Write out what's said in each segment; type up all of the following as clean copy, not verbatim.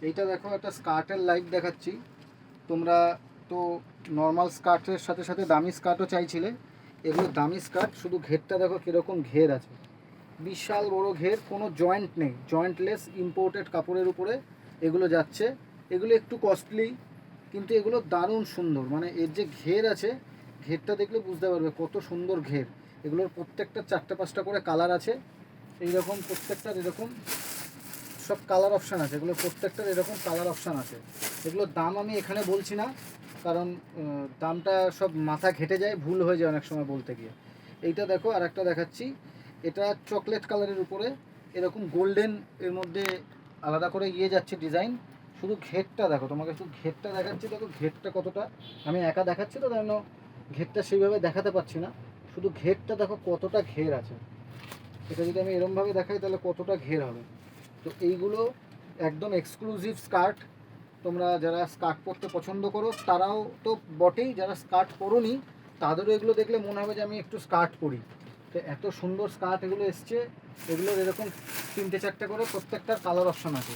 এইটা দেখো একটা স্কার্টের লাইভ দেখাচ্ছি। তোমরা তো নর্মাল স্কার্টের সাথে সাথে দামি স্কার্টও চাইছিলে। এগুলো দামি স্কার্ট, শুধু ঘেরটা দেখো কীরকম ঘের আছে, বিশাল বড় ঘের, কোনো জয়েন্ট নেই, জয়েন্টলেস ইম্পোর্টেড কাপড়ের উপরে এগুলো যাচ্ছে। এগুলো একটু কস্টলি, কিন্তু এগুলো দারুণ সুন্দর। মানে এর যে ঘের আছে, ঘেরটা দেখলে বুঝতে পারবে কত সুন্দর ঘের। এগুলোর প্রত্যেকটা 4-5টা করে কালার আছে। এইরকম প্রত্যেকটার এরকম সব কালার অপশান আছে, এগুলো প্রত্যেকটার এরকম কালার অপশান আছে। এগুলোর দাম আমি এখানে বলছি না, কারণ দামটা সব মাথা ঘেটে যায়, ভুল হয়ে যায় অনেক সময় বলতে গিয়ে। এইটা দেখো, আর একটা দেখাচ্ছি। এটা চকলেট কালারের উপরে এরকম গোল্ডেন, এর মধ্যে আলাদা করে যাচ্ছে ডিজাইন। শুধু ঘেরটা দেখো, তোমাকে শুধু ঘেরটা দেখাচ্ছি, দেখো ঘেরটা কতটা। আমি একা দেখাচ্ছি তো, তাই জন্য ঘেরটা সেইভাবে দেখাতে পারছি না। শুধু ঘেরটা দেখো কতটা ঘের আছে। এটা যদি আমি এরমভাবে দেখাই তাহলে কতটা ঘের হবে। তো এইগুলো একদম এক্সক্লুসিভ স্কার্ট। তোমরা যারা স্কার্ট পরতে পছন্দ করো তারাও তো বটেই, যারা স্কার্ট পরোনি তাদেরও এগুলো দেখলে মনে হবে যে আমি একটু স্কার্ট পরি। তো এত সুন্দর স্কার্ট এগুলো এসছে। এগুলোর এরকম 3-4টে করে প্রত্যেকটার কালার অপশান আছে,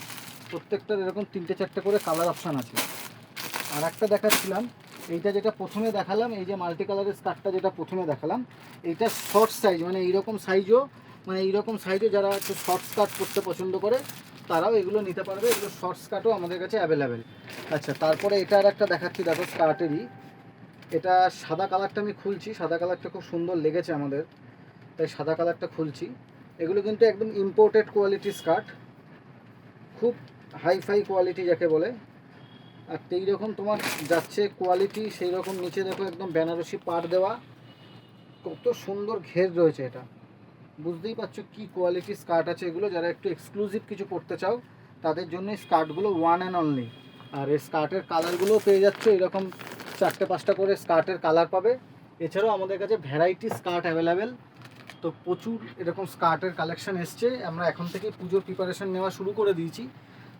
প্রত্যেকটার এরকম 3-4টে করে কালার অপশান আছে। আর একটা দেখাচ্ছিলাম, এইটা যেটা প্রথমে দেখালাম, এই যে মাল্টি কালারের স্কার্টটা যেটা প্রথমে দেখালাম, এইটা শর্ট সাইজ, মানে এইরকম সাইজও, যারা একটু শর্ট স্কার্ট পরতে পছন্দ করে তারাও এগুলো নিতে পারবে। এগুলো শর্ট স্কার্টও আমাদের কাছে অ্যাভেলেবেল। আচ্ছা, তারপরে এটা আর একটা দেখাচ্ছি, দেখো স্কার্টেরই। এটা সাদা কালারটা আমি খুলছি, সাদা কালারটা খুব সুন্দর লেগেছে আমাদের, তাই সাদা কালারটা খুলছি। এগুলো কিন্তু একদম ইম্পোর্টেড কোয়ালিটি স্কার্ট, খুব হাইফাই কোয়ালিটি যাকে বলে। আর এই রকম তোমার যাচ্ছে কোয়ালিটি, সেই রকম নিচে দেখো একদম বেনারসি পাড় দেওয়া, কত সুন্দর ঘের রয়েছে। এটা বুঝতেই পারছো কি কোয়ালিটি স্কার্ট আছে এগুলো। যারা একটু এক্সক্লুসিভ কিছু পড়তে চাও তাদের জন্য স্কার্টগুলো ওয়ান অ্যান্ড অনলি। আর এই স্কার্টের কালারগুলোও পেয়ে যাচ্ছে, এরকম 4-5টা করে স্কার্টের কালার পাবে। এছাড়াও আমাদের কাছে ভ্যারাইটি স্কার্ট অ্যাভেলেবেল। তো প্রচুর এরকম স্কার্টের কালেকশান এসছে। আমরা এখন থেকেই পুজোর প্রিপারেশান নেওয়া শুরু করে দিয়েছি।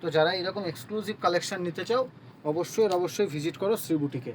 তো যারা এরকম এক্সক্লুসিভ কালেকশান নিতে চাও অবশ্যই ভিজিট করো শ্রী বুটিকে।